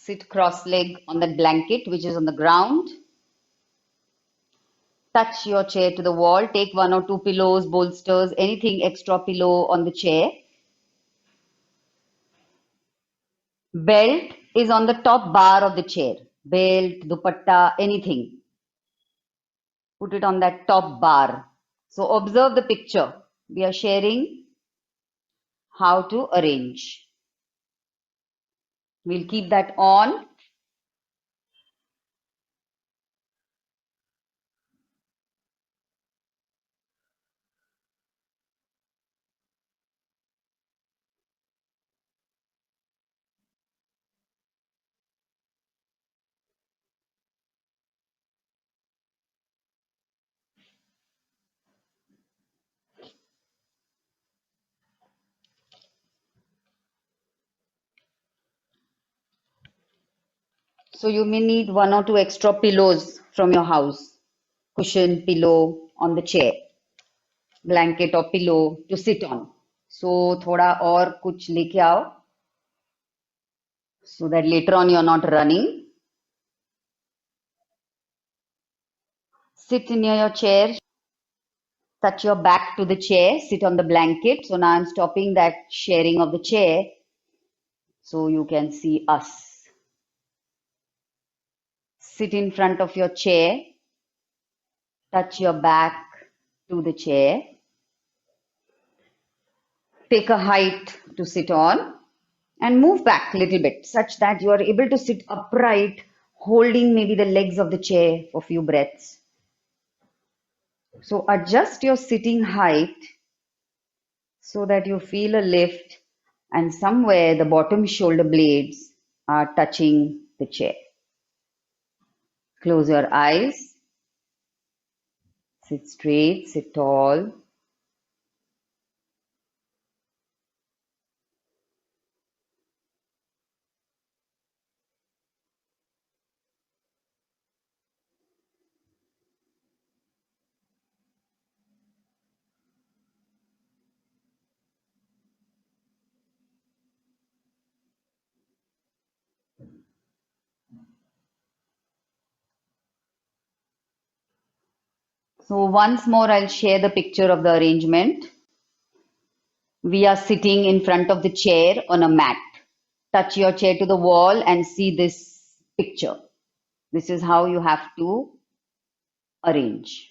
Sit cross-legged on that blanket which is on the ground. Touch your chair to the wall. Take one or two pillows, bolsters, anything extra pillow on the chair. Belt is on the top bar of the chair. Belt, dupatta, anything. Put it on that top bar. So observe the picture. We are sharing how to arrange. We'll keep that on. So you may need one or two extra pillows from your house. Cushion, pillow on the chair. Blanket or pillow to sit on. So थोड़ा और कुछ लेके आओ so that later on you're not running. Sit near your chair. Touch your back to the chair. Sit on the blanket. So now I'm stopping that sharing of the chair so you can see us. Sit in front of your chair. Touch your back to the chair. Take a height to sit on and move back a little bit such that you are able to sit upright, holding maybe the legs of the chair for a few breaths. So adjust your sitting height so that you feel a lift and somewhere the bottom shoulder blades are touching the chair. Close your eyes. Sit straight, sit tall. So once more I'll share the picture of the arrangement. We are sitting in front of the chair on a mat. Touch your chair to the wall and see this picture. This is how you have to arrange.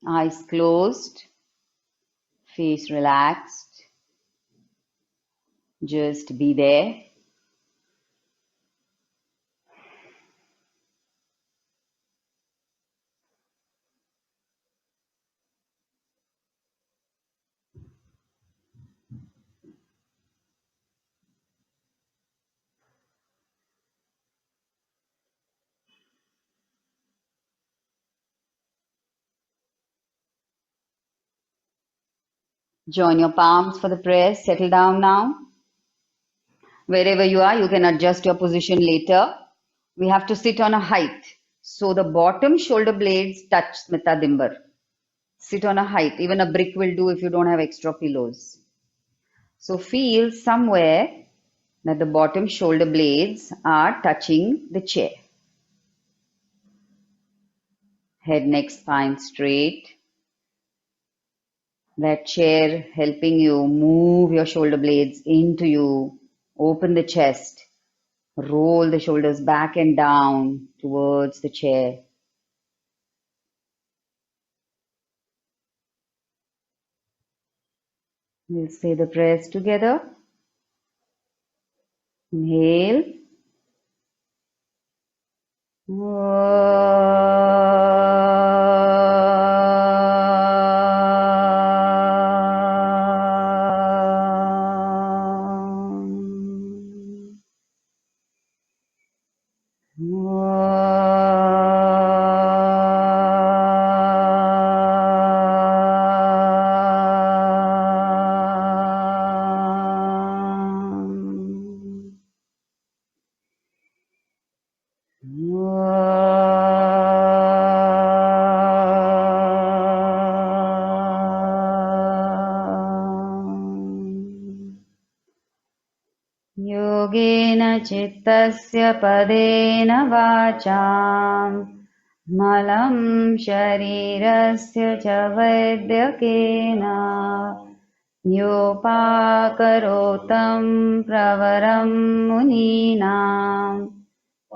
Eyes closed, face relaxed. Just be there. Join your palms for the press. Settle down now. Wherever you are, you can adjust your position later. We have to sit on a height. So the bottom shoulder blades touch Smita Dimbar. Sit on a height. Even a brick will do if you don't have extra pillows. So feel somewhere that the bottom shoulder blades are touching the chair. Head, neck, spine straight. That chair helping you move your shoulder blades into you. Open the chest. Roll the shoulders back and down towards the chair. We'll say the prayers together. Inhale. योगेन चित्तस्य पदेन वाचाम् मलं शरीरस्य च वैद्यकेन योपाकरोतं प्रवरं मुनीनां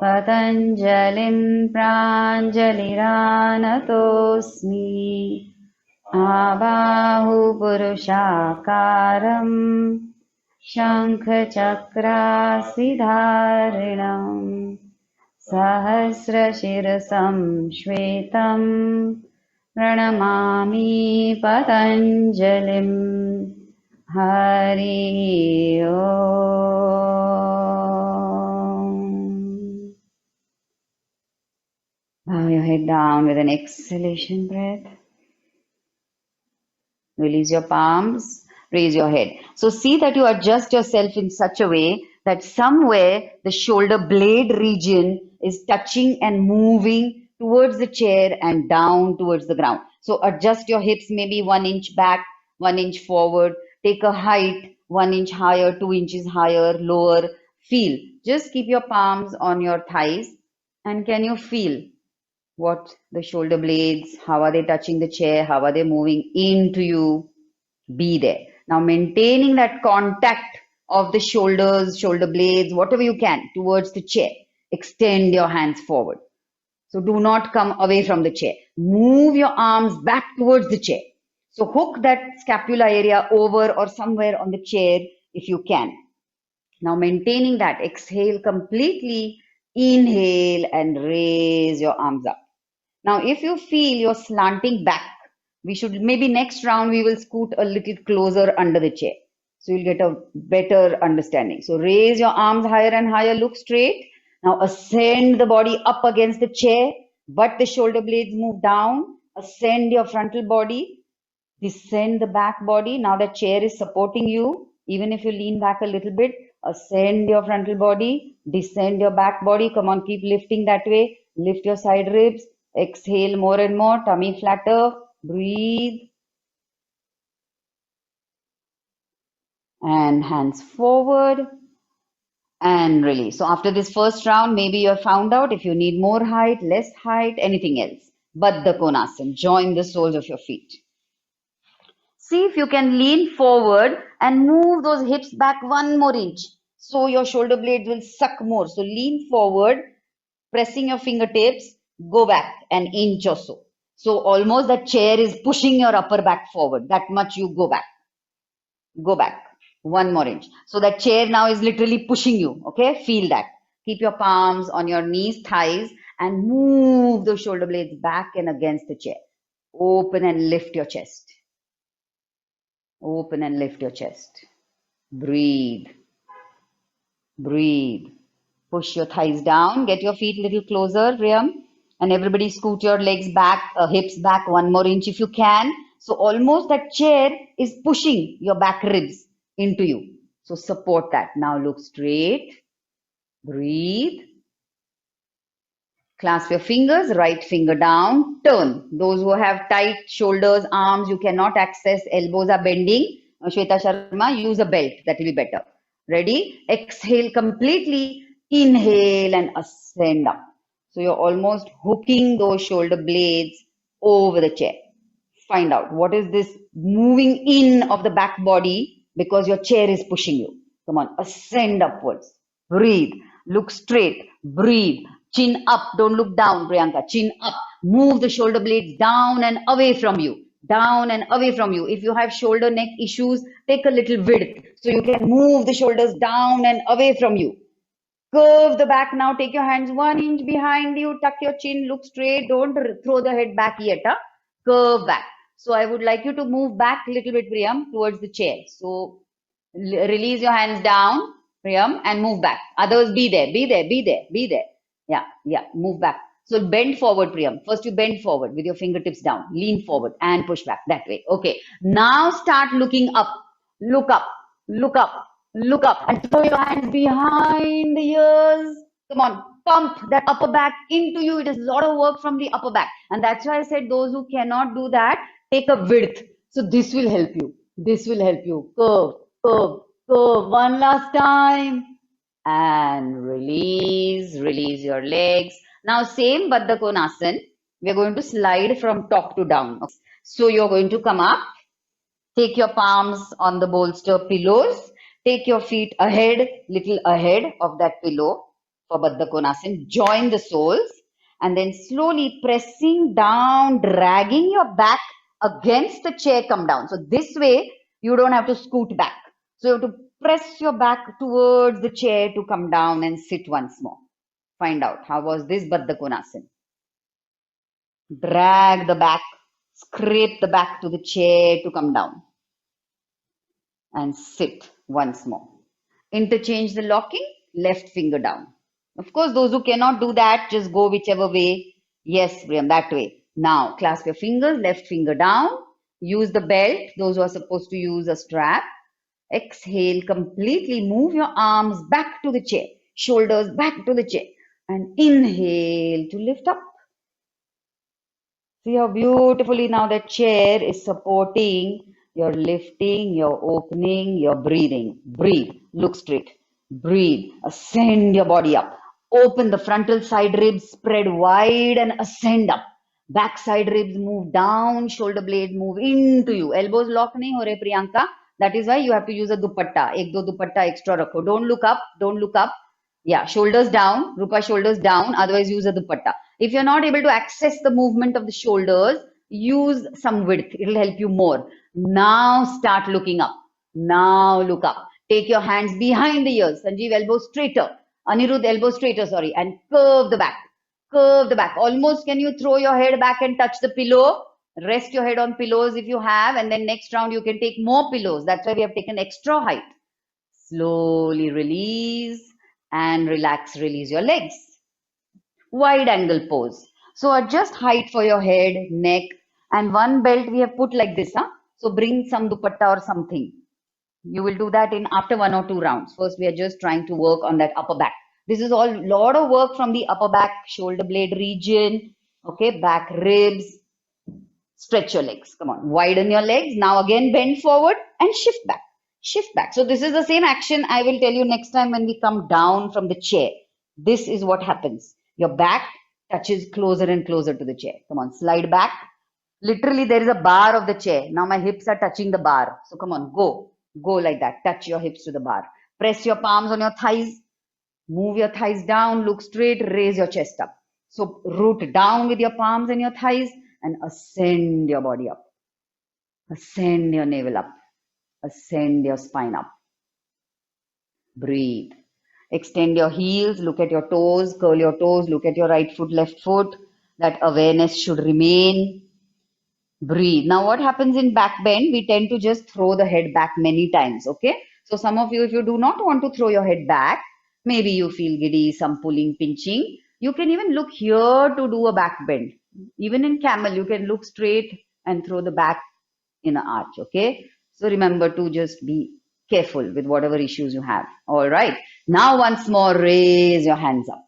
पतञ्जलिं प्राञ्जलिरानतोऽस्मि आबाहुपुरुषाकारं शङ्खचक्रासिधारिणम् सहस्रशिरसं श्वेतं प्रणमामि पतञ्जलिम् हरि ओम्. Bow your head down with an exhalation breath. Release your palms, raise your head. So see that you adjust yourself in such a way that somewhere the shoulder blade region is touching and moving towards the chair and down towards the ground. So adjust your hips maybe 1 inch back, 1 inch forward. Take a height 1 inch higher, 2 inches higher, lower. Feel. Just keep your palms on your thighs. And can you feel what the shoulder blades, how are they touching the chair, how are they moving into you? Be there. Now maintaining that contact of the shoulders, shoulder blades, whatever you can towards the chair. Extend your hands forward. So do not come away from the chair. Move your arms back towards the chair. So hook that scapula area over or somewhere on the chair if you can. Now maintaining that, exhale completely, inhale and raise your arms up. Now if you feel you're slanting back, we should maybe next round we will scoot a little closer under the chair. So you'll get a better understanding. So raise your arms higher and higher, look straight. Now ascend the body up against the chair, but the shoulder blades move down. Ascend your frontal body, descend the back body. Now the chair is supporting you. Even if you lean back a little bit, ascend your frontal body, descend your back body. Come on, keep lifting that way. Lift your side ribs. Exhale more and more, tummy flatter. Breathe. And hands forward. And release. So after this first round, maybe you have found out if you need more height, less height, anything else. Baddha Konasana. Join the soles of your feet. See if you can lean forward and move those hips back 1 more inch. So your shoulder blades will suck more. So lean forward, pressing your fingertips, go back an inch or so. So almost that chair is pushing your upper back forward. That much you go back. Go back 1 more inch. So that chair now is literally pushing you. Okay, feel that. Keep your palms on your knees, thighs, and move those shoulder blades back and against the chair. Open and lift your chest. Open and lift your chest. Breathe. Breathe. Push your thighs down. Get your feet a little closer, Priyam. And everybody scoot your legs back, hips back 1 more inch if you can. So almost that chair is pushing your back ribs into you. So support that. Now look straight. Breathe. Clasp your fingers, right finger down, turn. Those who have tight shoulders, arms, you cannot access, elbows are bending. Shweta Sharma, use a belt, that will be better. Ready? Exhale completely, inhale and ascend up. So you're almost hooking those shoulder blades over the chair. Find out what is this moving in of the back body because your chair is pushing you. Come on, ascend upwards. Breathe. Look straight. Breathe. Chin up. Don't look down, Priyanka. Chin up. Move the shoulder blades down and away from you. Down and away from you. If you have shoulder neck issues, take a little width so you can move the shoulders down and away from you. Curve the back now. Take your hands 1 inch behind you. Tuck your chin. Look straight. Don't throw the head back yet. Huh? Curve back. So I would like you to move back a little bit, Priyam, towards the chair. So release your hands down, Priyam, and move back. Others, be there, be there, be there, be there. Yeah, move back. So bend forward, Priyam. First you bend forward with your fingertips down. Lean forward and push back that way. Okay. Now start looking up. Look up, look up, look up. And throw your hands behind the ears. Come on. Pump that upper back into you. It is a lot of work from the upper back. And that's why I said those who cannot do that, take a width. So this will help you. This will help you. Curve, curve, curve. One last time. and release. Release your legs. Now same Baddha Konasana. We're going to slide from top to down. So you're going to come up. Take your palms on the bolster pillows. Take your feet ahead, little ahead of that pillow for Baddha Konasana. Join the soles and then slowly pressing down, dragging your back against the chair, come down. So this way, you don't have to scoot back. So you have to press your back towards the chair to come down and sit once more. Find out how was this Baddha Konasana. Drag the back, scrape the back to the chair to come down and sit once more. Interchange the locking, left finger down. Of course, those who cannot do that, just go whichever way. Yes, Brian, that way. Now, clasp your fingers, left finger down. Use the belt, those who are supposed to use a strap. Exhale, completely move your arms back to the chair, shoulders back to the chair. And inhale to lift up. See how beautifully now that chair is supporting your lifting, your opening, your breathing. Breathe. Look straight. Breathe. Ascend your body up. Open the frontal side ribs, spread wide and ascend up. Back side ribs move down, shoulder blades move into you. Elbows lock nahi ho rahe, Priyanka. That is why you have to use a dupatta. Ek do dupatta extra rakho. Don't look up. Don't look up. Yeah, shoulders down. Rupa, shoulders down. Otherwise, use a dupatta. If you're not able to access the movement of the shoulders, use some width. It'll help you more. Now start looking up. Now look up. Take your hands behind the ears. Sanjeev, elbow straighter. Anirudh, elbow straighter, sorry. And curve the back. Curve the back. Almost can you throw your head back and touch the pillow? Rest your head on pillows if you have. And then next round you can take more pillows. That's why we have taken extra height. Slowly release and relax. Release your legs. Wide angle pose. So adjust height for your head, neck, and one belt we have put like this. So bring some dupatta or something. You will do that in after 1 or 2 rounds. First, we are just trying to work on that upper back. This is all lot of work from the upper back, shoulder blade region. Okay, back ribs. Stretch your legs. Come on, widen your legs. Now again, bend forward and shift back. Shift back. So this is the same action I will tell you next time when we come down from the chair. This is what happens. Your back touches closer and closer to the chair. Come on, slide back. Literally, there is a bar of the chair. Now my hips are touching the bar. So come on, go. Go like that. Touch your hips to the bar. Press your palms on your thighs. Move your thighs down. Look straight. Raise your chest up. So root down with your palms and your thighs and ascend your body up. Ascend your navel up. Ascend your spine up. Breathe. Extend your heels, look at your toes, curl your toes, look at your right foot, left foot. That awareness should remain. Breathe. Now what happens in back bend? We tend to just throw the head back many times, okay? So some of you, if you do not want to throw your head back, maybe you feel giddy, some pulling, pinching, you can even look here to do a back bend. Even in camel, you can look straight and throw the back in an arch, okay? So remember to just be careful with whatever issues you have. All right. Now once more, raise your hands up.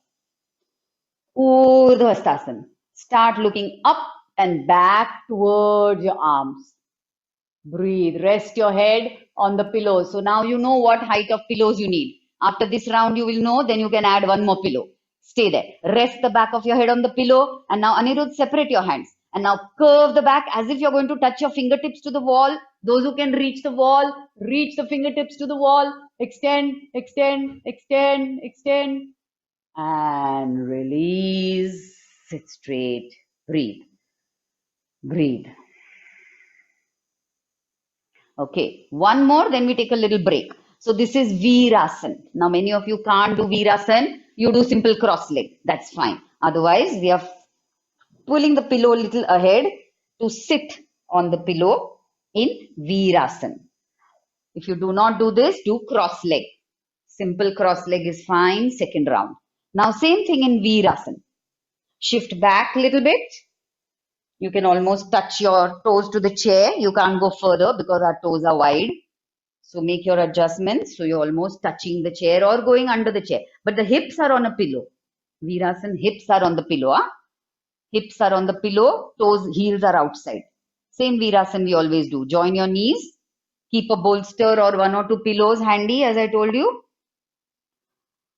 Urdhva Hastasana. Start looking up and back towards your arms. Breathe. Rest your head on the pillows. So now you know what height of pillows you need. After this round, you will know. Then you can add one more pillow. Stay there. Rest the back of your head on the pillow. And now Anirudh, separate your hands. And now curve the back as if you're going to touch your fingertips to the wall. Those who can reach the wall, reach the fingertips to the wall. Extend, extend, extend, extend. And release. Sit straight. Breathe. Breathe. Okay. One more, then we take a little break. So this is Virasana. Now many of you can't do Virasana. You do simple cross leg. That's fine. Otherwise, we are pulling the pillow a little ahead to sit on the pillow in Virasana. If you do not do this, do cross leg. Simple cross leg is fine. Second round. Now same thing in Virasana. Shift back a little bit. You can almost touch your toes to the chair. You can't go further because our toes are wide. So make your adjustments. So you're almost touching the chair or going under the chair. But the hips are on a pillow. Virasana, hips are on the pillow. Hips are on the pillow. Toes, heels are outside. Same Virasana we always do. Join your knees. Keep a bolster or 1 or 2 pillows handy as I told you.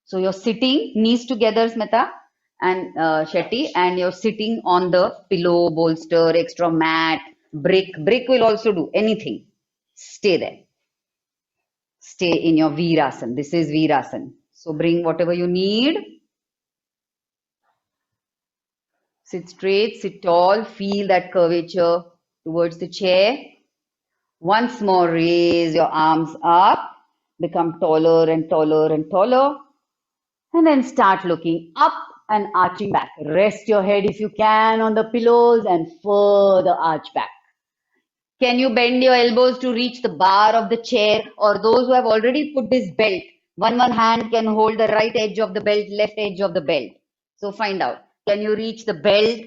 So you're sitting, knees together, Smita and Shetty, and you're sitting on the pillow, bolster, extra mat, brick. Brick will also do anything. Stay there. Stay in your Virasana. This is Virasana. So bring whatever you need. Sit straight, sit tall, feel that curvature towards the chair. Once more, raise your arms up, become taller and taller and taller, and then start looking up and arching back. Rest your head if you can on the pillows and further arch back. Can you bend your elbows to reach the bar of the chair? Or those who have already put this belt, one hand can hold the right edge of the belt, left edge of the belt. So find out. Can you reach the belt?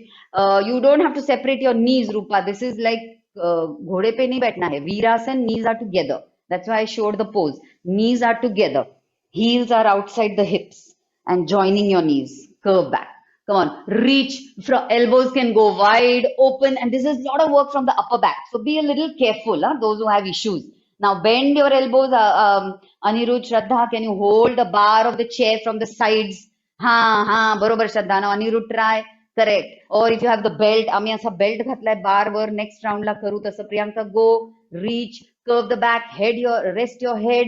You don't have to separate your knees, Rupa. This is like घोड़े पे नहीं बैठना है. Virasana, knees are together. That's why I showed the pose. Knees are together. Heels are outside the hips and joining your knees. Curve back. Come on, reach. From elbows can go wide, open, and this is a lot of work from the upper back. So be a little careful, those who have issues. Now bend your elbows. Anirudh, Shraddha, can you hold the bar of the chair from the sides? बरोबर Shraddha. Now Anirudh, try. Correct. Or if you have the belt, आम्ही असा belt घातलाय bar वर next round ला करू तसं Priyanka, go, reach, curve the back, rest your head,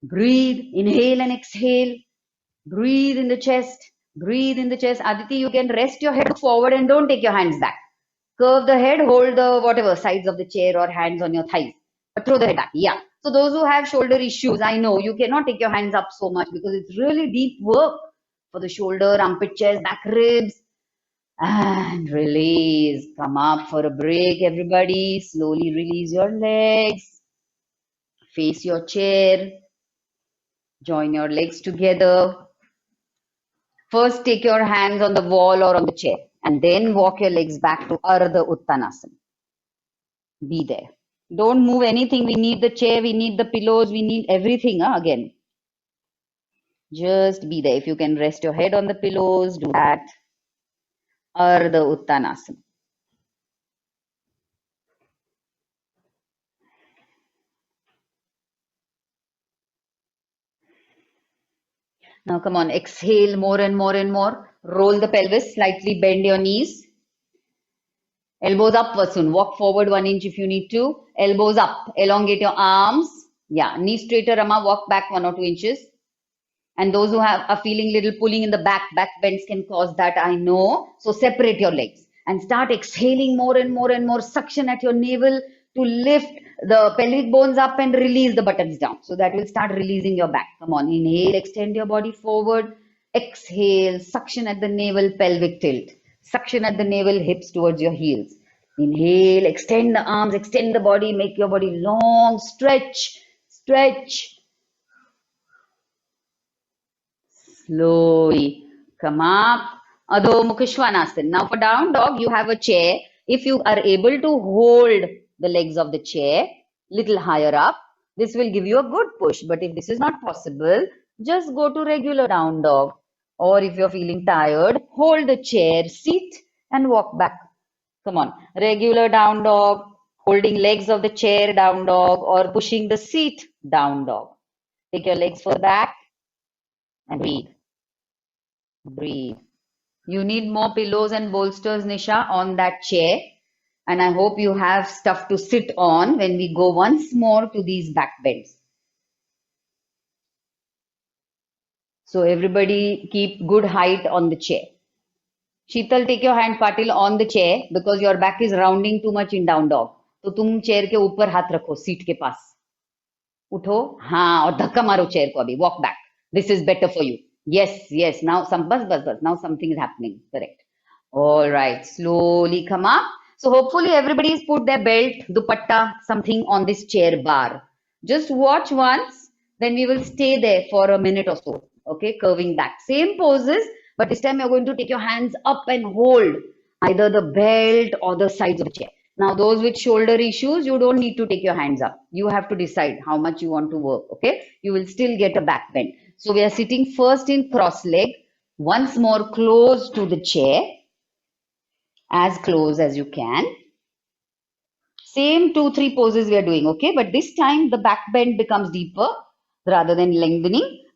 breathe, inhale and exhale, breathe in the chest. Breathe in the chest. Aditi, you can rest your head forward and don't take your hands back. Curve the head, hold the whatever sides of the chair or hands on your thighs. But throw the head back. Yeah. So those who have shoulder issues, I know you cannot take your hands up so much because it's really deep work for the shoulder, armpit, chest, back ribs. And release. Come up for a break, everybody. Slowly release your legs. Face your chair. Join your legs together. First, take your hands on the wall or on the chair and then walk your legs back to Ardha Uttanasana. Be there. Don't move anything. We need the chair, we need the pillows, we need everything again. Just be there. If you can rest your head on the pillows, do that. Ardha Uttanasana. Now come on, exhale more and more and more. Roll the pelvis, slightly bend your knees. Elbows up, Vasun. Walk forward 1 inch if you need to. Elbows up. Elongate your arms. Yeah, knees straighter, Rama. Walk back 1 or 2 inches. And those who are feeling little pulling in the back bends can cause that, I know. So separate your legs and start exhaling more and more and more. Suction at your navel to lift the pelvic bones up and release the buttocks down. So that will start releasing your back. Come on, inhale, extend your body forward. Exhale, suction at the navel, pelvic tilt. Suction at the navel, hips towards your heels. Inhale, extend the arms, extend the body, make your body long, stretch, stretch. Slowly come up. Adho Mukha Svanasana. Now for down dog, you have a chair. If you are able to hold the legs of the chair little higher up, this will give you a good push. But if this is not possible, just go to regular down dog. Or if you're feeling tired, hold the chair, sit and walk back. Come on, regular down dog, holding legs of the chair down dog or pushing the seat down dog. Take your legs for the back and breathe. Breathe. You need more pillows and bolsters, Nisha, on that chair. And I hope you have stuff to sit on when we go once more to these back bends. So everybody keep good height on the chair. Sheetal, take your hand, Patil, on the chair because your back is rounding too much in down dog. तो तुम chair के ऊपर हाथ रखो seat के पास. उठो, हाँ, और धक्का मारो चेयर को अभी. Walk back. This is better for you. Yes. Now now something is happening. Correct. All right. Slowly come up. So hopefully everybody's put their belt, dupatta, something on this chair bar. Just watch once, then we will stay there for a minute or so. Okay, curving back. Same poses, but this time you're going to take your hands up and hold either the belt or the sides of the chair. Now, those with shoulder issues, you don't need to take your hands up. You have to decide how much you want to work. Okay, you will still get a back bend. So we are sitting first in cross leg, once more close to the chair, as close as you can. Same 2-3 poses we are doing, okay? But this time the back bend becomes deeper rather than lengthening.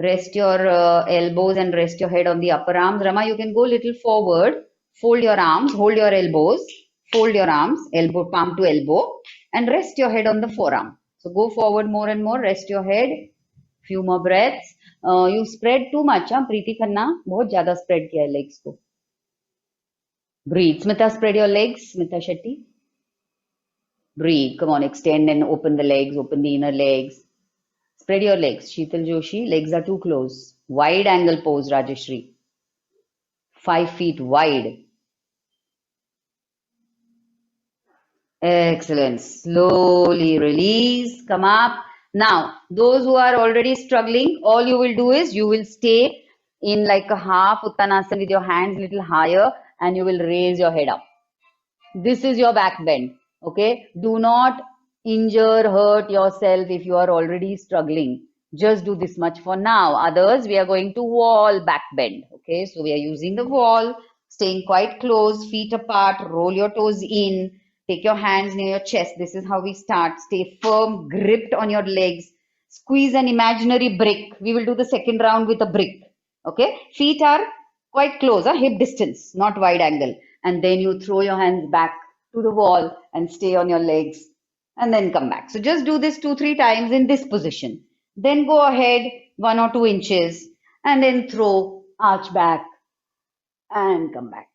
Rest your elbows and rest your head on the upper arms. Rama, you can go a little forward. Fold your arms, hold your elbows, fold your arms, elbow, palm to elbow, and rest your head on the forearm. So go forward more and more, rest your head. Few more breaths. You spread too much, huh? Preeti Khanna, बहुत ज़्यादा spread किया है legs को. Breathe. Smita, spread your legs. Smita Shetty. Breathe. Come on, extend and open the legs, open the inner legs. Spread your legs. Sheetal Joshi, legs are too close. Wide angle pose, Rajeshri. 5 feet wide. Excellent. Slowly release. Come up. Now, those who are already struggling, all you will do is you will stay in like a half Uttanasana with your hands a little higher and you will raise your head up. This is your back bend. Okay. Do not injure, hurt yourself if you are already struggling. Just do this much for now. Others, we are going to wall back bend. Okay. So we are using the wall, staying quite close, feet apart, roll your toes in. Take your hands near your chest. This is how we start. Stay firm, gripped on your legs. Squeeze an imaginary brick. We will do the second round with a brick. Okay. Feet are quite close, hip distance, not wide angle. And then you throw your hands back to the wall and stay on your legs and then come back. So just do this 2-3 times in this position. Then go ahead 1 or 2 inches and then throw, arch back and come back.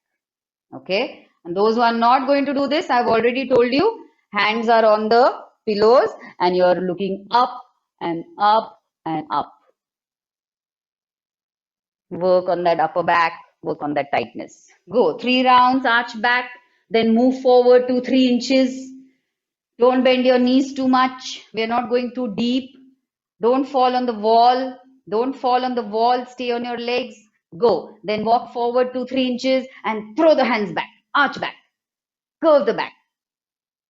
Okay. And those who are not going to do this, I've already told you, hands are on the pillows and you're looking up and up and up. Work on that upper back, work on that tightness. Go 3 rounds, arch back, then move forward 2-3 inches. Don't bend your knees too much. We're not going too deep. Don't fall on the wall. Don't fall on the wall. Stay on your legs. Go. Then walk forward 2-3 inches and throw the hands back. Arch back. Curve the back.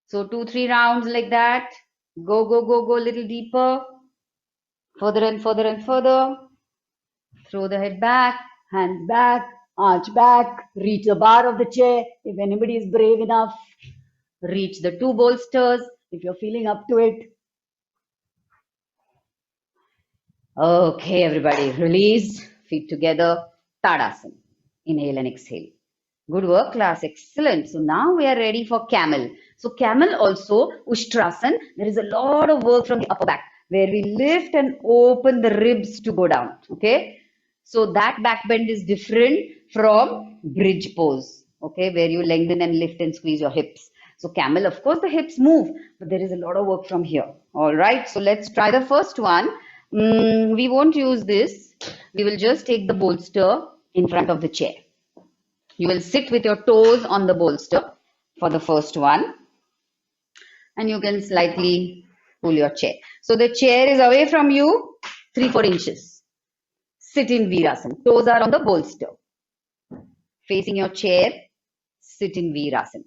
So 2-3 rounds like that. Go, go, go, go a little deeper. Further and further and further. Throw the head back, hands back, arch back, reach the bar of the chair. If anybody is brave enough, reach the 2 bolsters if you're feeling up to it. Okay, everybody, release, feet together, Tadasana. Inhale and exhale. Good work, class. Excellent. So now we are ready for camel. So camel also, Ushtrasana, there is a lot of work from the upper back where we lift and open the ribs to go down. Okay. So that back bend is different from bridge pose, okay, where you lengthen and lift and squeeze your hips. So camel, of course, the hips move, but there is a lot of work from here. All right, so let's try the first one. We won't use this. We will just take the bolster in front of the chair. You will sit with your toes on the bolster for the first one. And you can slightly pull your chair. So the chair is away from you 3-4 inches. Sit in Virasana. Toes are on the bolster. Facing your chair, sit in Virasana.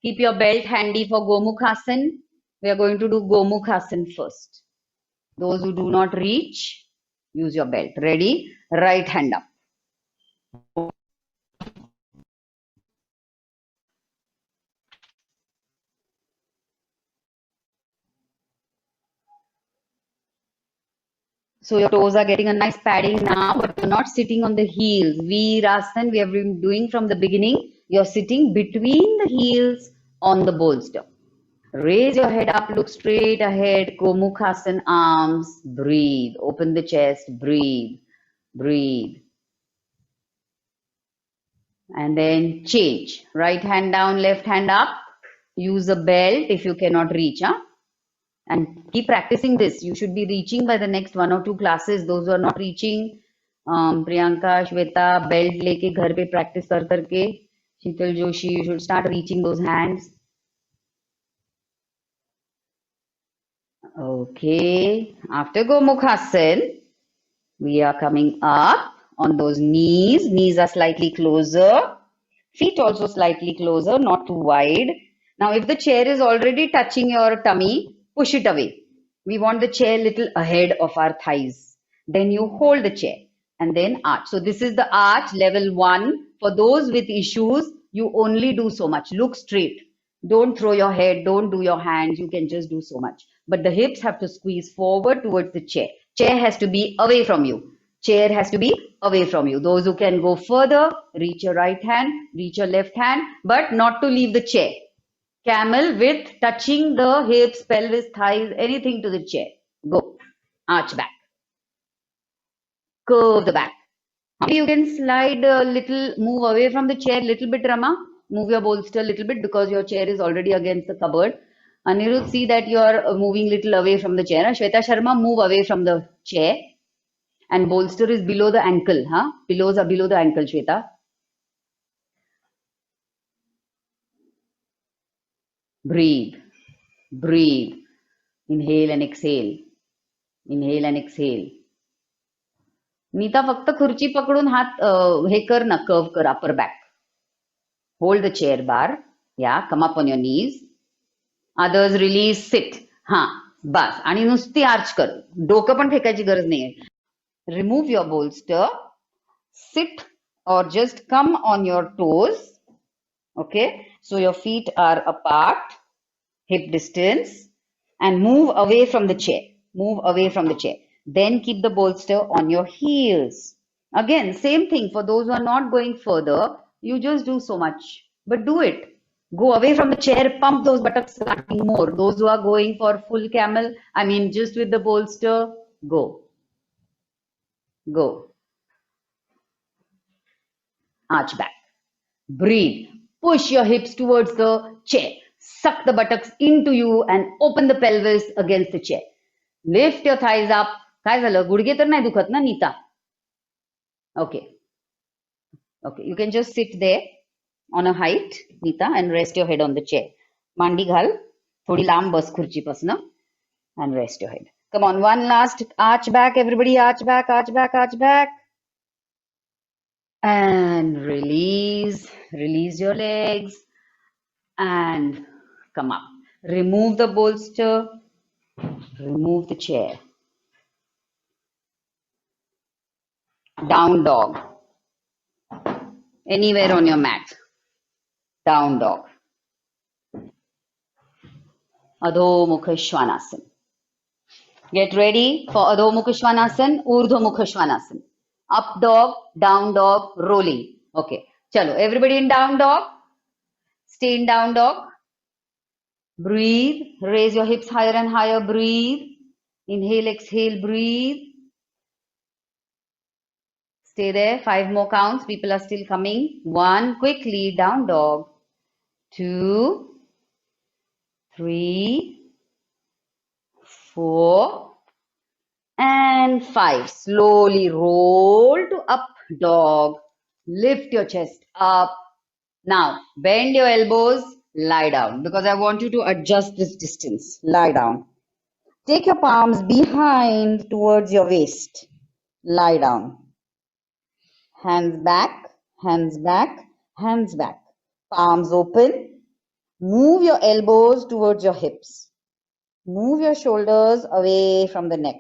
Keep your belt handy for Gomukhasana. We are going to do Gomukhasana first. Those who do not reach, use your belt. Ready? Right hand up. So your toes are getting a nice padding now, but you're not sitting on the heels. Virasana, we have been doing from the beginning. You're sitting between the heels on the bolster. Raise your head up, look straight ahead. Gomukhasana, arms, breathe. Open the chest, breathe, breathe. And then change. Right hand down, left hand up. Use a belt if you cannot reach. And keep practicing this. You should be reaching by the next 1 or 2 classes. Those who are not reaching, Priyanka, Shweta, belt leke ghar pe practice kar karke. Sheetal Joshi, you should start reaching those hands. Okay. After Gomukhasana, we are coming up on those knees. Knees are slightly closer. Feet also slightly closer, not too wide. Now, if the chair is already touching your tummy, push it away. We want the chair little ahead of our thighs. Then you hold the chair and then arch. So this is the arch level 1. For those with issues, you only do so much. Look straight. Don't throw your head. Don't do your hands. You can just do so much. But the hips have to squeeze forward towards the chair. Chair has to be away from you. Chair has to be away from you. Those who can go further, reach your right hand, reach your left hand, but not to leave the chair. Camel with touching the hips, pelvis, thighs, anything to the chair. Go. Arch back. Curve the back. You can slide a little, move away from the chair a little bit, Rama. Move your bolster a little bit because your chair is already against the cupboard. Anirudh, see that you are moving little away from the chair. Shweta Sharma, move away from the chair. And bolster is below the ankle. Huh? Pillows are below the ankle, Shweta. Breathe. Breathe. Inhale and exhale. Inhale and exhale. Nita फक्त खुर्ची पकडून हात हे कर ना, curve कर upper back. Hold the chair bar. या, come up on your knees. Others release, sit. हा, बस. आणि नुसती आर्च कर, डोकं पण फेकायची गरज नाहीये. Remove your bolster. Sit or just come on your toes. Okay, so your feet are apart, hip distance, and move away from the chair. Move away from the chair. Then keep the bolster on your heels. Again, same thing. For those who are not going further, you just do so much, but do it. Go away from the chair, pump those buttocks more. Those who are going for full camel, I mean just with the bolster, go. Go. Arch back. Breathe. Push your hips towards the chair. Suck the buttocks into you and open the pelvis against the chair. Lift your thighs up. काय झालं? गुडघे तर नाही दुखत ना Nita? Okay. Okay. You can just sit there on a height, Neeta, and rest your head on the chair. मांडी घाल. थोडी लांब बस खुर्चीपासून and rest your head. Come on, one last arch back. Everybody arch back, arch back, arch back. And release. Release your legs and come up. Remove the bolster. Remove the chair. Down dog. Anywhere on your mat. Down dog. Adho Mukha Svanasana. Get ready for Adho Mukha Svanasana, Urdhva Mukha Svanasana. Up dog, down dog, rolling. Okay. Chalo. Everybody in down dog. Stay in down dog. Breathe. Raise your hips higher and higher. Breathe. Inhale, exhale, breathe. Stay there. 5 more counts. People are still coming. 1. Quickly. Down dog. 2. 3. 4. And 5. Slowly roll to up dog. Lift your chest up. Now, bend your elbows. Lie down because I want you to adjust this distance. Lie down. Take your palms behind towards your waist. Lie down. Hands back, hands back, hands back. Palms open. Move your elbows towards your hips. Move your shoulders away from the neck.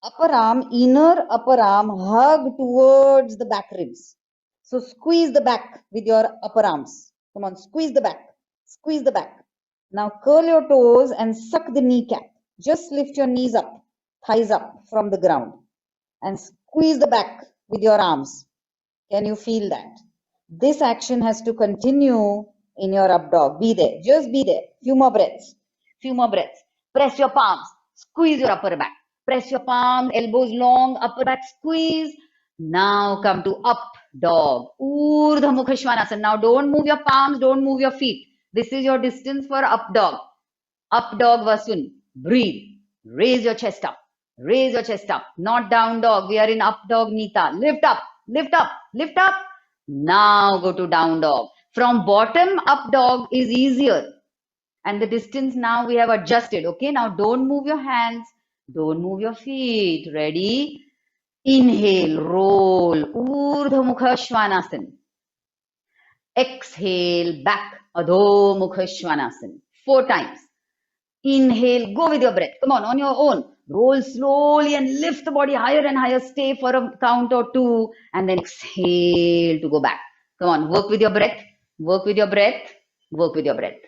Upper arm, inner upper arm, hug towards the back ribs. So squeeze the back with your upper arms. Come on, squeeze the back. Squeeze the back. Now curl your toes and suck the kneecap. Just lift your knees up, thighs up from the ground. And squeeze the back with your arms. Can you feel that? This action has to continue in your up dog. Be there. Just be there. Few more breaths. Few more breaths. Press your palms. Squeeze your upper back. Press your palms, elbows long, upper back squeeze. Now come to up dog. Urdhva Mukha Svanasana. Now don't move your palms, don't move your feet. This is your distance for up dog. Up dog Vasun. Breathe. Raise your chest up. Raise your chest up. Not down dog. We are in up dog, Neeta. Lift up. Lift up. Lift up. Now go to down dog. From bottom, up dog is easier. And the distance now we have adjusted. Okay. Now don't move your hands. Don't move your feet. Ready? Inhale, roll. Urdhva Mukha Svanasana. Exhale, back. Adho Mukha Svanasana. 4 times. Inhale, go with your breath. Come on your own. Roll slowly and lift the body higher and higher. Stay for a count or 2 and then exhale to go back. Come on, work with your breath. Work with your breath. Work with your breath.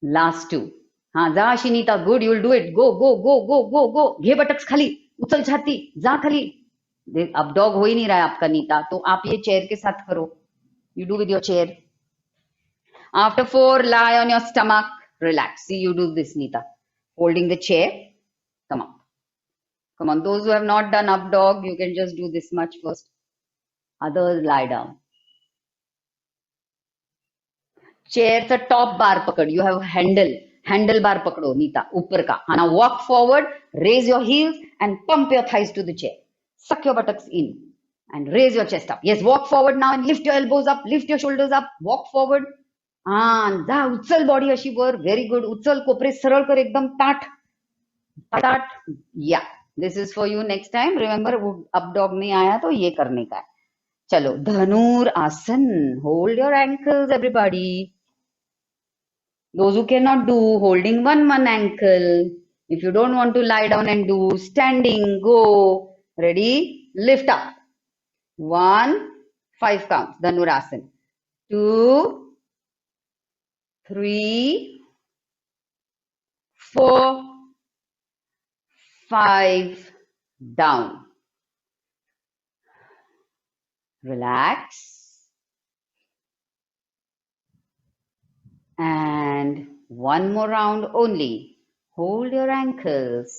Last 2. हाँ जा शिनीता, good, you will do it. Go, go, go, go, go, go. घे buttocks खाली, उचल छाती, जा खाली. अब dog हो ही नहीं रहा है आपका नीता, तो आप ये चेयर के साथ करो. You do with your chair. After 4, lie on your stomach. Relax. See, you do this, Nita. Holding the chair. Come on. Come on. Those who have not done up dog, you can just do this much first. Others, lie down. Chair the top bar pakad. You have handle. Handle bar pakdo, Nita. Upar ka. Now walk forward, raise your heels and pump your thighs to the chair. Suck your buttocks in and raise your chest up. Yes, walk forward now and lift your elbows up, lift your shoulders up, walk forward. जा उचल body अशी वर. Very good. उचल कोपरे सरळ कर एकदम ताठ ताठ. या this is for you next time. Remember up dog नहीं आया तो ये करने का है. चलो धनुर आसन. Hold your ankles everybody. Those who cannot do holding one ankle. If you don't want to lie down and do standing, go. Ready? Lift up. 1, 5 counts. Dhanurasan. 2, 3, 4, 5. Down. Relax. And one more round only. Hold your ankles.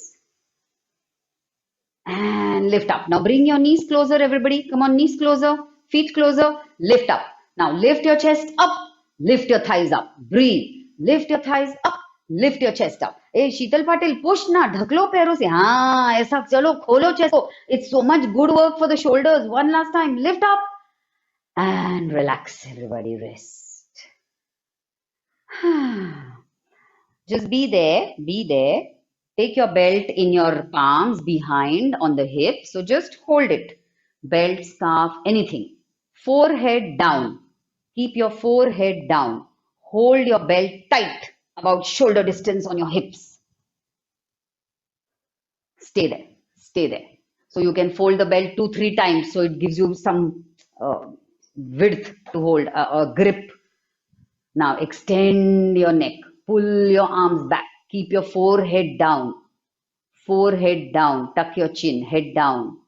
And lift up. Now bring your knees closer, everybody. Come on, knees closer, feet closer. Lift up. Now lift your chest up. Lift your thighs up. Breathe. Lift your thighs up. Lift your chest up. Hey, Sheetal Patil, push na. ढकलो पैरों से. हाँ, ऐसा चलो खोलो chest को. It's so much good work for the shoulders. One last time. Lift up. And relax, everybody. Rest. Just be there, be there. Take your belt in your palms behind on the hip. So just hold it. Belt, scarf, anything. Forehead down. Keep your forehead down. Hold your belt tight, about shoulder distance on your hips. Stay there, stay there. So you can fold the belt 2-3 times. So it gives you some width to hold, a grip. Now extend your neck, pull your arms back, keep your forehead down, tuck your chin, head down.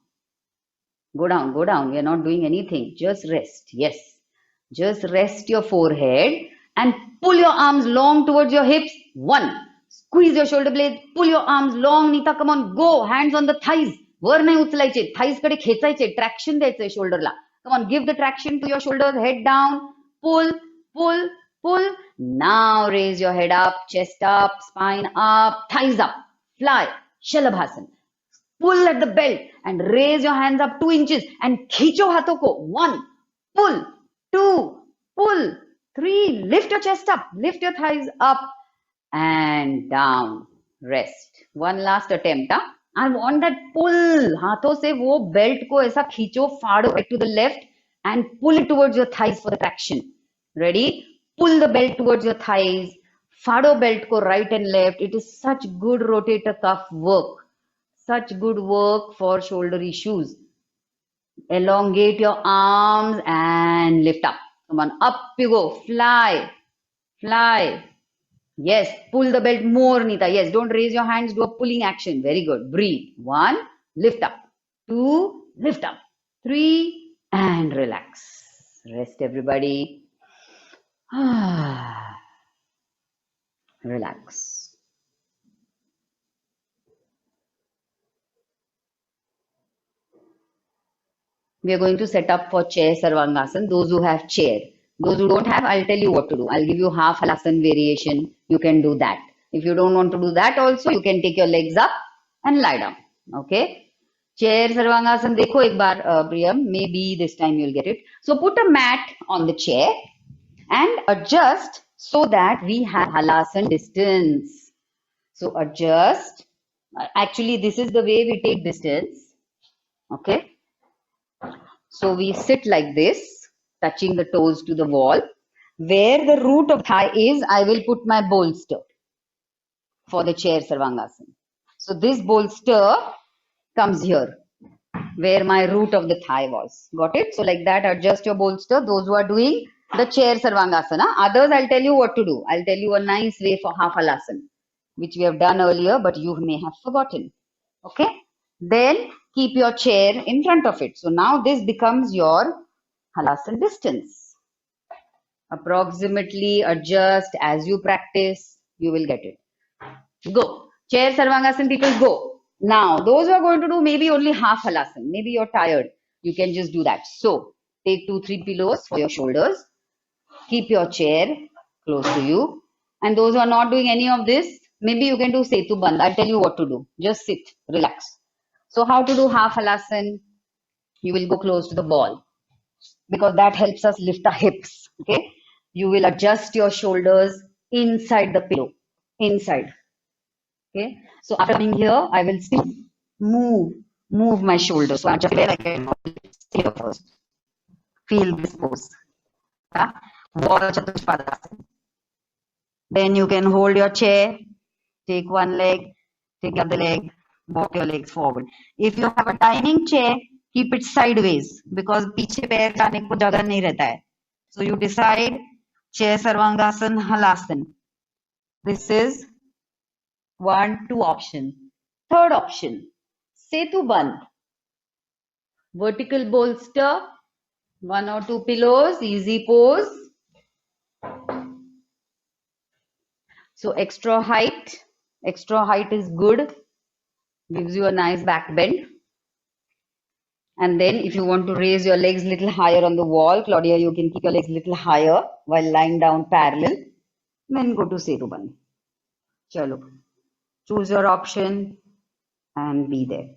Go down, go down. We are not doing anything. Just rest. Yes. Just rest your forehead and pull your arms long towards your hips. 1. Squeeze your shoulder blades, pull your arms long. Nita, come on, go. Hands on the thighs. वर नाही उचलायचे, thighs कडे खेचायचे, traction द्यायचंय shoulderला. Come on, give the traction to your shoulders, head down, pull, pull, pull. Now raise your head up, chest up, spine up, thighs up. Fly, Shalabhasan. Pull at the belt and raise your hands up 2 inches and खींचो हाथों को. 1, pull, 2, pull, 3. Lift your chest up, lift your thighs up and down. Rest. One last attempt. I want that pull. हाथों से वो belt को ऐसा खींचो, फाड़ो right to the left and pull it towards your thighs for the traction. Ready? Pull the belt towards your thighs. Fado belt ko right and left. It is such good rotator cuff work. Such good work for shoulder issues. Elongate your arms and lift up. Come on, up you go. Fly. Fly. Yes, pull the belt more, Nita. Yes, don't raise your hands. Do a pulling action. Very good. Breathe. 1, lift up. 2, lift up. 3, and relax. Rest, everybody. Relax. We are going to set up for chair Sarvangasana. Those who have chair. Those who don't have, I'll tell you what to do. I'll give you half halasana variation. You can do that. If you don't want to do that also, you can take your legs up and lie down. Okay. Chair Sarvangasana. Dekho ek baar, Priyam. Maybe this time you'll get it. So put a mat on the chair and adjust so that we have halasana distance. So adjust. Actually, this is the way we take distance. Okay. So we sit like this, touching the toes to the wall. Where the root of thigh is, I will put my bolster for the chair Sarvangasana. So this bolster comes here, where my root of the thigh was. Got it? So like that, adjust your bolster. Those who are doing the chair Sarvangasana. Others, I'll tell you what to do. I'll tell you a nice way for half halasana, which we have done earlier, but you may have forgotten. Okay? Then keep your chair in front of it. So now this becomes your Halasana distance. Approximately adjust as you practice, you will get it. Go. Chair Sarvangasana people go. Now, those who are going to do maybe only half Halasana, maybe you're tired, you can just do that. So, take 2-3 pillows for your shoulders. Keep your chair close to you. And those who are not doing any of this, maybe you can do Setu Bandh. I'll tell you what to do. Just sit, relax. So, how to do half Halasana? You will go close to the ball because that helps us lift our hips. Okay. You will adjust your shoulders inside the pillow. Inside. Okay. So after coming here, I will still move my shoulders. So I'm just where I can stay first. Feel this pose. Yeah? Warrior Chaturpadasana. Then you can hold your chair, take one leg, take the other leg, walk your legs forward. If you have a dining chair, keep it sideways because पीछे पैर जाने को जगह नहीं रहता है. So you decide chair Sarvangasana, Halasana. This is 1, 2 option. Third option, Setu Bandh. Vertical bolster, 1 or 2 pillows, easy pose. So extra height is good, gives you a nice back bend. And then if you want to raise your legs little higher on the wall, Claudia, you can keep your legs little higher while lying down parallel. Then go to Setu Bandh. Chalo. Choose your option and be there.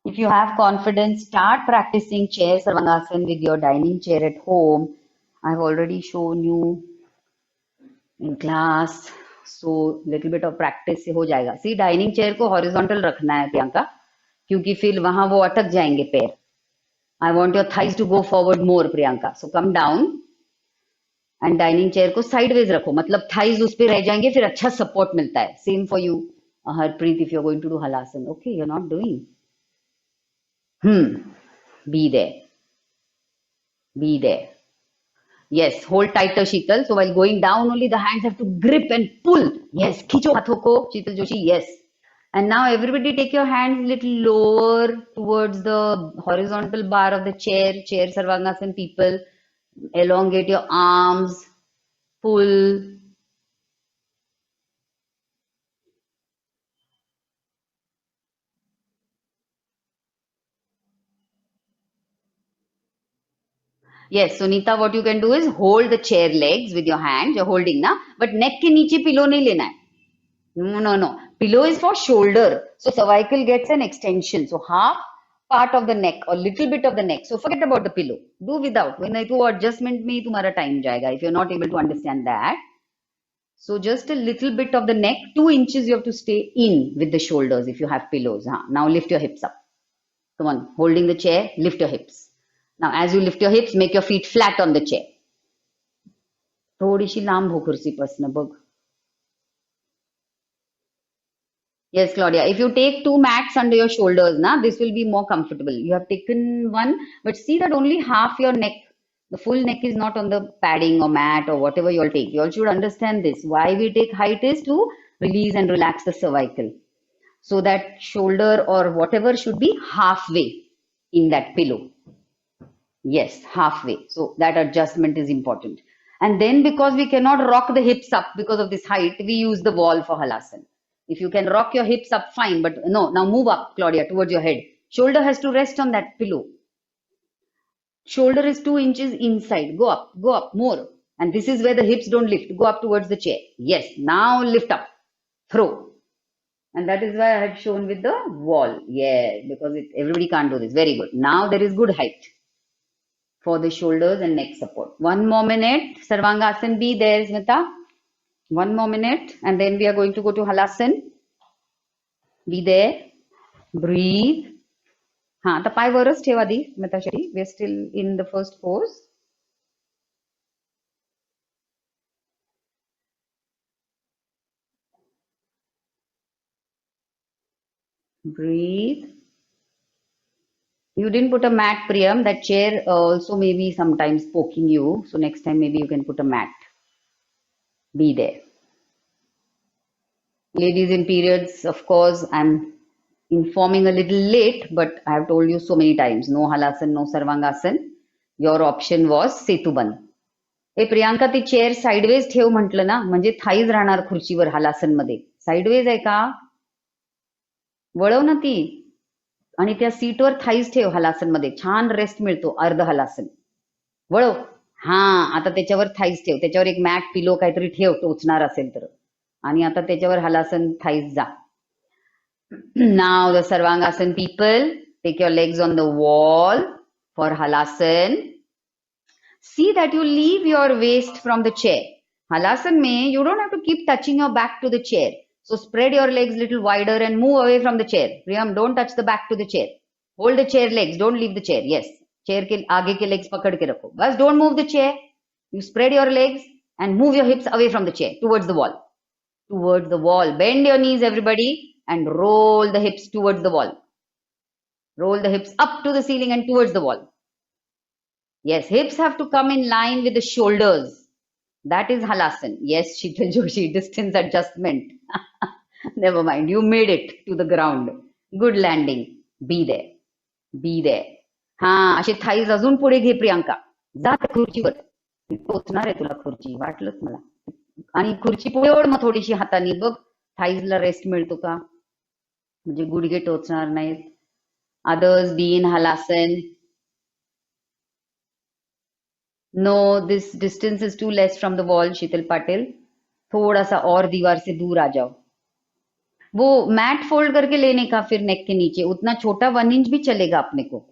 If you have confidence, start practicing chair Sarvangasana with your dining chair at home. I've already shown you in class. So little bit of practice से हो जाएगा. See, dining chair को horizontal रखना है प्रियंका, क्योंकि फिर वहां वो अटक जाएंगे पैर. I want your thighs to go forward more, Priyanka. So come down and dining chair को sideways रखो. मतलब thighs उस पे रह जाएंगे, फिर अच्छा support मिलता है. Same for you, Harpreet, if you're going to do halasana. Okay, you're not doing. Be there. Be there. Yes, hold tighter, Sheetal. So while going down only, the hands have to grip and pull. Yes, खींचो हाथों को, Sheetal Joshi. Yes. And now everybody take your hands little lower towards the horizontal bar of the chair. Chair Sarvangasana people. Elongate your arms. Pull. Yes, Sunita, what you can do is hold the chair legs with your hands. You're holding na, but neck के नीचे pillow नहीं लेना है. No. Pillow is for shoulder. So cervical gets an extension. So half part of the neck or little bit of the neck. So forget about the pillow. Do without. When I do adjustment में तुम्हारा time जाएगा. If you're not able to understand that. So just a little bit of the neck, 2 inches you have to stay in with the shoulders if you have pillows. Now lift your hips up. Come on, holding the chair, lift your hips. Now as you lift your hips, make your feet flat on the chair. थोडीशी लांब हो खुर्चीपासून बघ. Yes, Claudia. If you take 2 mats under your shoulders, this will be more comfortable. You have taken one, but see that only half your neck, the full neck is not on the padding or mat or whatever you all take. You all should understand this. Why we take height is to release and relax the cervical. So that shoulder or whatever should be halfway in that pillow. Yes, halfway. So that adjustment is important. And then because we cannot rock the hips up because of this height, we use the wall for halasana. If you can rock your hips up, fine. But no, now move up, Claudia, towards your head. Shoulder has to rest on that pillow. Shoulder is 2 inches inside. Go up more. And this is where the hips don't lift. Go up towards the chair. Yes, now lift up. Throw. And that is why I had shown with the wall. Yes, because everybody can't do this. Very good. Now there is good height for the shoulders and neck support. 1 more minute. Sarvangasana, be there, Smita. 1 more minute. And then we are going to go to Halasana. Be there. Breathe. आता पाय वरच ठेवा दी स्मिताश्री. We are still in the first pose. Breathe. You didn't put a mat, Priyam. That chair also may be sometimes poking you. So next time maybe you can put a mat. Be there. Ladies in periods, of course, I'm informing a little late, but I have told you so many times. No halasan, no sarvangasan. Your option was सेतुबंद. ए प्रियांका ती chair sideways ठेव म्हटलं ना, म्हणजे thighs राहणार खुर्चीवर हलासन मध्ये. Sideways आहे का? वळव ना ती. आणि त्या सीटवर थाईज ठेव हलासन मध्ये. छान रेस्ट मिळतो अर्ध हलासन. वळव. हा, आता त्याच्यावर थाईज ठेव. त्याच्यावर एक मॅट पिलो काहीतरी ठेव टोचणार असेल तर. आणि आता त्याच्यावर हलासन थाईज जा. Now the Sarvangasana people, take your legs on the wall for Halasan. See that you leave your waist from the chair. Halasan mein, you don't have to keep touching your back to the chair. So spread your legs little wider and move away from the chair. Priyam, don't touch the back to the chair. Hold the chair legs, don't leave the chair. Yes, chair ke aage ke legs pakad ke rakho. Bas don't move the chair. You spread your legs and move your hips away from the chair towards the wall. Towards the wall. Bend your knees, everybody, and roll the hips towards the wall. Roll the hips up to the ceiling and towards the wall. Yes, hips have to come in line with the shoulders. That is halasan. Yes, Sheetal Joshi, distance adjustment. Never mind, you made it to the ground. Good landing. Be there. Be there. हा, असे thighs अजून पुढे घे प्रियांका. जा त्या खुर्चीवर. टोचणार आहे तुला खुर्ची, वाटलंच मला. आणि खुर्ची पुढे ओढ मग थोडीशी हाताने बघ थाईजला रेस्ट मिळतो का, म्हणजे गुडघे टोचणार नाहीत. अदर्स बी इन हलासन. No, this distance is too less from the wall. Sheetal Patil, थोड़ा सा और दीवार से दूर आ जाओ. वो मैट फोल्ड करके लेने का फिर नेक के नीचे, उतना छोटा 1 इंच भी चलेगा अपने को.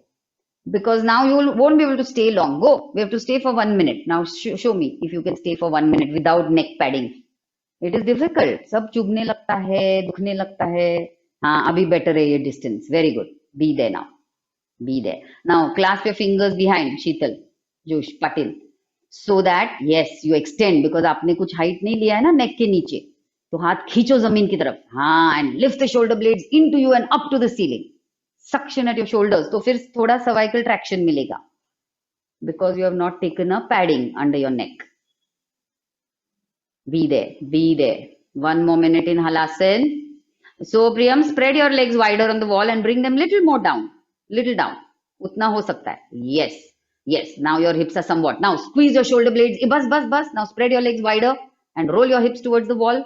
Because now you won't be able to stay long. Go. We have to stay for 1 minute. Now show me if you can stay for 1 minute without neck padding. It is difficult. सब चुभने लगता है, दुखने लगता है. हाँ, अभी better है ये distance. Very good. Be there now. Be there. Now clasp your fingers behind, Sheetal Josh Patil. So that yes, you extend because आपने कुछ height नहीं लिया है ना neck के नीचे. तो हाथ खींचो जमीन की तरफ. हाँ, and lift the shoulder blades into you and up to the ceiling. Suction at your shoulders. तो फिर थोड़ा cervical traction मिलेगा. Because you have not taken a padding under your neck. Be there. Be there. 1 more minute in halasan. So Priyam, spread your legs wider on the wall and bring them little more down. Little down. उतना हो सकता है. Yes. Yes. Now your hips are somewhat. Now squeeze your shoulder blades. Bus, bus, bus. Now spread your legs wider and roll your hips towards the wall.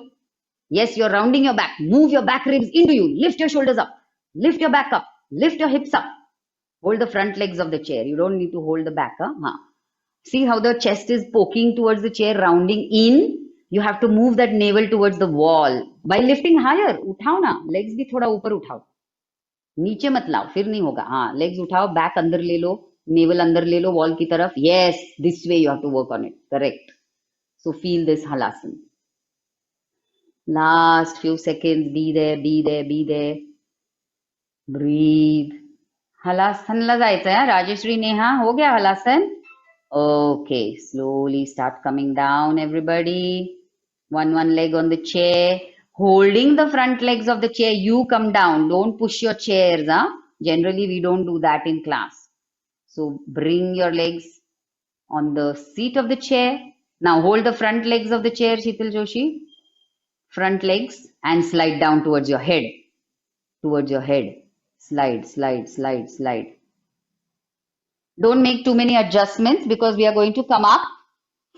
Yes, you're rounding your back. Move your back ribs into you. Lift your shoulders up. Lift your back up. Lift your hips up. Hold the front legs of the chair. You don't need to hold the back. Huh? See how the chest is poking towards the chair, rounding in. You have to move that navel towards the wall. By lifting higher. उठाओ ना. Legs भी थोड़ा ऊपर उठाओ. नीचे मत लाओ, फिर नहीं होगा. हाँ, legs उठाओ, back अंदर ले लो, navel अंदर ले लो wall की तरफ. Yes, this way you have to work on it. Correct. So feel this halasan. Last few seconds. Be there, be there, be there. Breathe. हलासनला जायचं आहे. राजेश्री नेहा, हो गया halasana? Okay, slowly start coming down, everybody. One leg on the chair. Holding the front legs of the chair, you come down. Don't push your chairs. Huh? Generally, we don't do that in class. So bring your legs on the seat of the chair. Now hold the front legs of the chair, Sheetal Joshi. Front legs and slide down towards your head. Towards your head. Slide, slide, slide, slide. Don't make too many adjustments because we are going to come up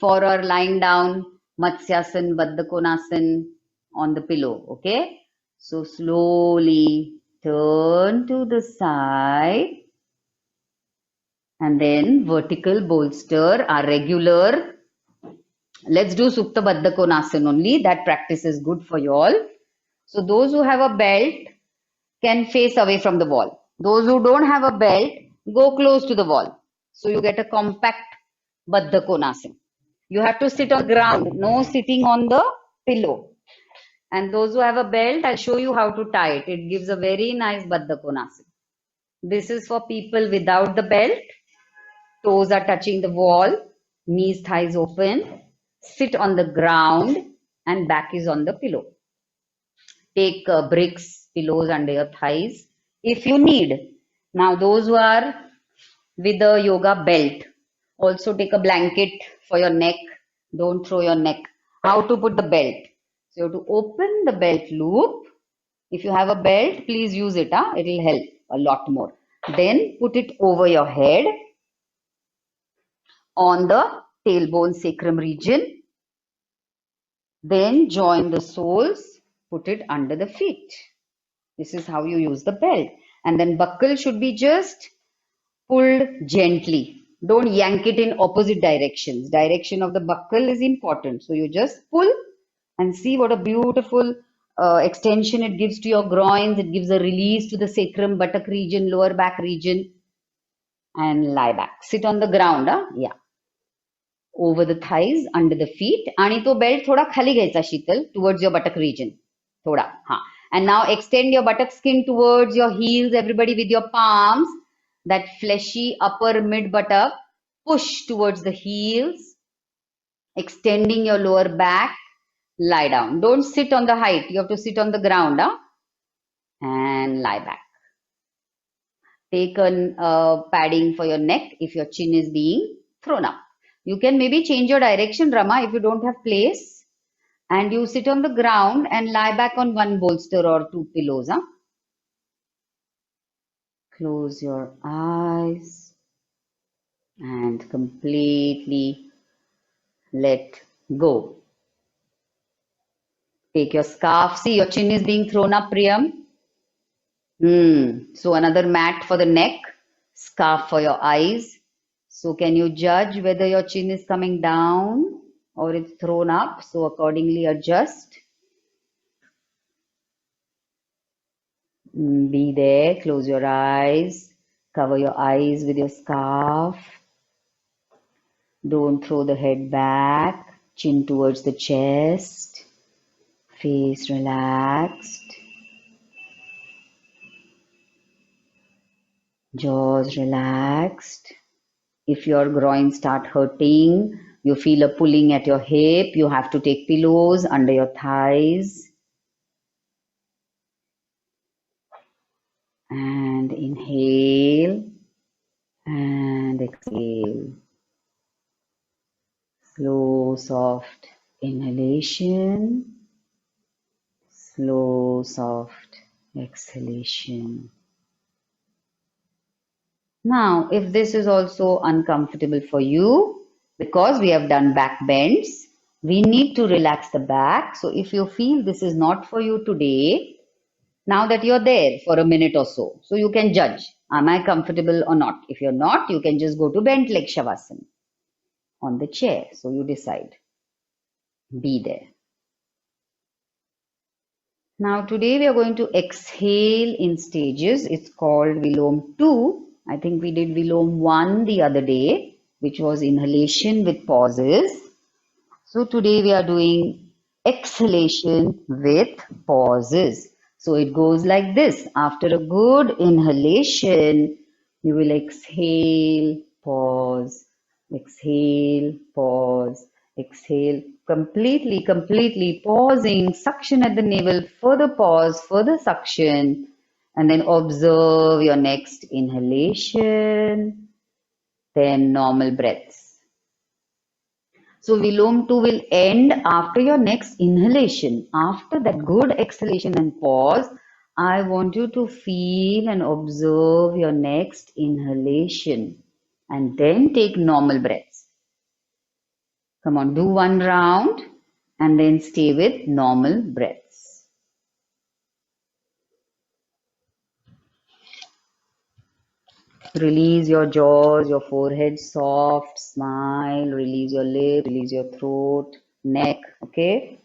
for our lying down Matsyasan, Baddha Konasan on the pillow. Okay? So slowly turn to the side and then vertical bolster, our regular. Let's do Supta Baddha Konasan only. That practice is good for you all. So those who have a belt can face away from the wall. Those who don't have a belt, go close to the wall. So you get a compact Baddha Konasan. You have to sit on ground, no sitting on the pillow. And those who have a belt, I'll show you how to tie it. It gives a very nice Baddha Konasan. This is for people without the belt. Toes are touching the wall, knees, thighs open. Sit on the ground and back is on the pillow. Take bricks, pillows under your thighs if you need. Now, those who are with the yoga belt, also take a blanket for your neck. Don't throw your neck. How to put the belt? So, you have to open the belt loop. If you have a belt, please use it. Huh? It will help a lot more. Then put it over your head on the tailbone sacrum region. Then join the soles, put it under the feet. This is how you use the belt. And then buckle should be just pulled gently. Don't yank it in opposite directions. Direction of the buckle is important. So you just pull and see what a beautiful extension it gives to your groins. It gives a release to the sacrum, buttock region, lower back region, and lie back. Sit on the ground. Yeah. Over the thighs, under the feet. आणि तो belt थोडा खाली घ्यायचा शीतल towards your buttock region. थोडा. हाँ. And now extend your buttock skin towards your heels, everybody with your palms. That fleshy upper mid buttock. Push towards the heels. Extending your lower back. Lie down. Don't sit on the height. You have to sit on the ground. And lie back. Take a padding for your neck if your chin is being thrown up. You can maybe change your direction, Rama, if you don't have place. And you sit on the ground and lie back on one bolster or two pillows. Close your eyes and completely let go. Take your scarf. See, your chin is being thrown up, Priyam. So another mat for the neck, scarf for your eyes. So can you judge whether your chin is coming down or it's thrown up? So accordingly adjust. Be there. Close your eyes. Cover your eyes with your scarf. Don't throw the head back. Chin towards the chest. Face relaxed. Jaws relaxed. If your groins start hurting, you feel a pulling at your hip, you have to take pillows under your thighs. And inhale and exhale. Slow, soft inhalation. Slow, soft exhalation. Now, if this is also uncomfortable for you, because we have done back bends, we need to relax the back. So if you feel this is not for you today, now that you're there for a minute or so, so you can judge, am I comfortable or not? If you're not, you can just go to bent leg shavasana on the chair. So you decide. Be there. Now today we are going to exhale in stages. It's called Vilom 2. I think we did Vilom 1 the other day, which was inhalation with pauses. So today we are doing exhalation with pauses. So it goes like this. After a good inhalation, you will exhale, pause, exhale, pause, exhale, completely pausing, suction at the navel, further pause, further suction, and then observe your next inhalation, then normal breaths. So Vilom 2 will end after your next inhalation. After that good exhalation and pause, I want you to feel and observe your next inhalation and then take normal breaths. Come on, do one round and then stay with normal breaths. Release your jaws, your forehead soft, smile, release your lip, release your throat, neck, okay?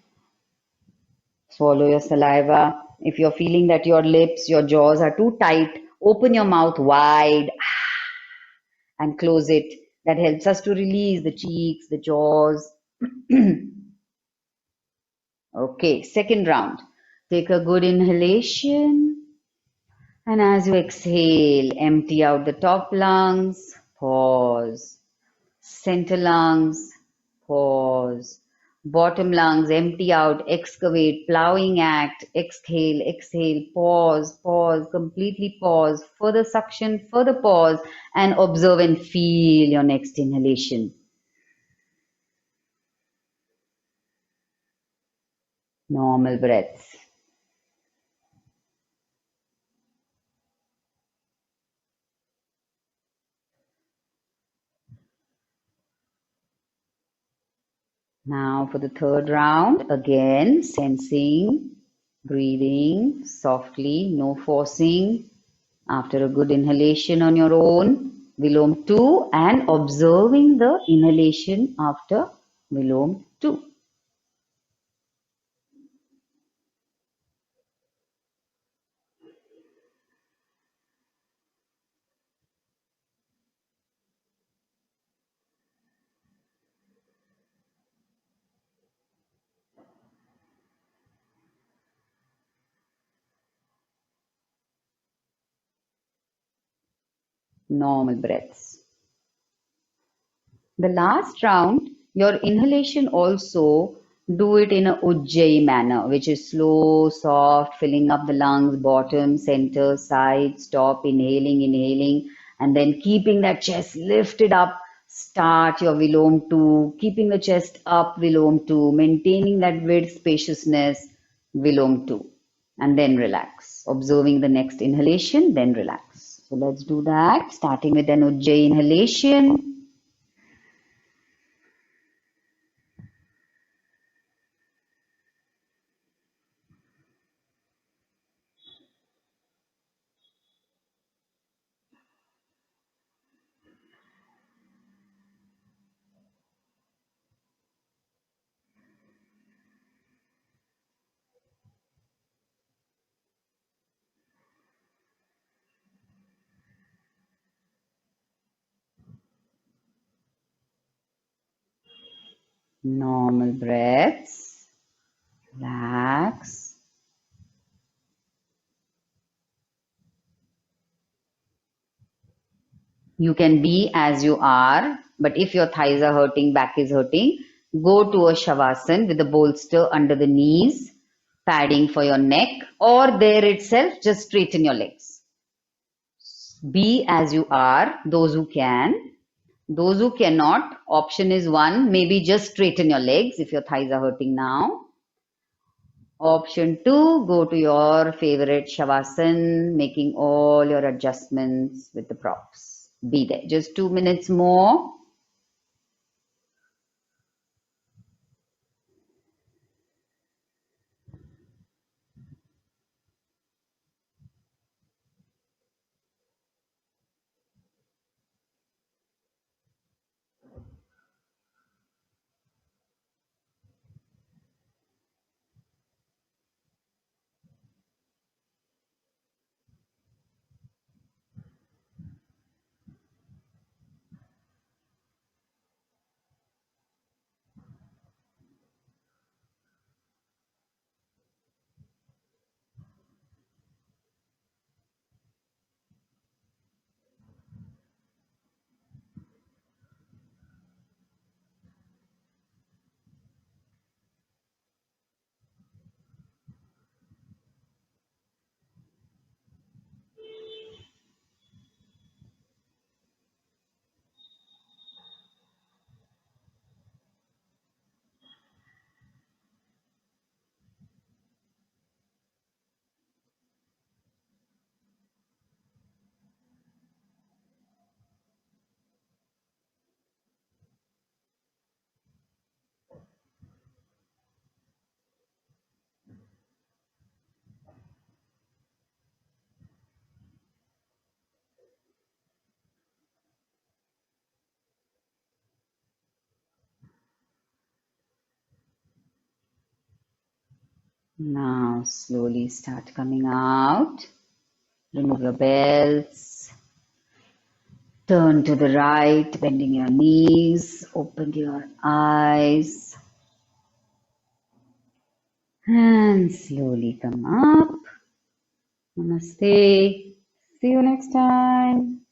Swallow your saliva. If you're feeling that your lips, your jaws are too tight, open your mouth wide and close it. That helps us to release the cheeks, the jaws. Okay, second round. Take a good inhalation. And as you exhale, empty out the top lungs, pause. Center lungs, pause. Bottom lungs, empty out, excavate, plowing act, exhale, exhale, pause, pause, completely pause, further suction, further pause, and observe and feel your next inhalation. Normal breaths. Now for the third round, again sensing, breathing softly, no forcing. After a good inhalation on your own, Vilom 2, and observing the inhalation after Vilom 2. Normal breaths. The last round, your inhalation also do it in a Ujjayi manner, which is slow, soft, filling up the lungs, bottom, center, side, stop, inhaling, inhaling, and then keeping that chest lifted up. Start your Vilom 2, keeping the chest up, Vilom 2, maintaining that width, spaciousness, Vilom 2, and then relax. Observing the next inhalation, then relax. So let's do that, starting with an Ujjayi inhalation. Normal breaths, relax. You can be as you are, but if your thighs are hurting, back is hurting, go to a Shavasana with a bolster under the knees, padding for your neck, or there itself, just straighten your legs. Be as you are, those who can. Those who cannot, option is one, maybe just straighten your legs if your thighs are hurting now. Option 2, go to your favorite Shavasana, making all your adjustments with the props. Be there. Just 2 minutes more. Now slowly start coming out. Remove your belts. Turn to the right, bending your knees. Open your eyes. And slowly come up. Namaste. See you next time.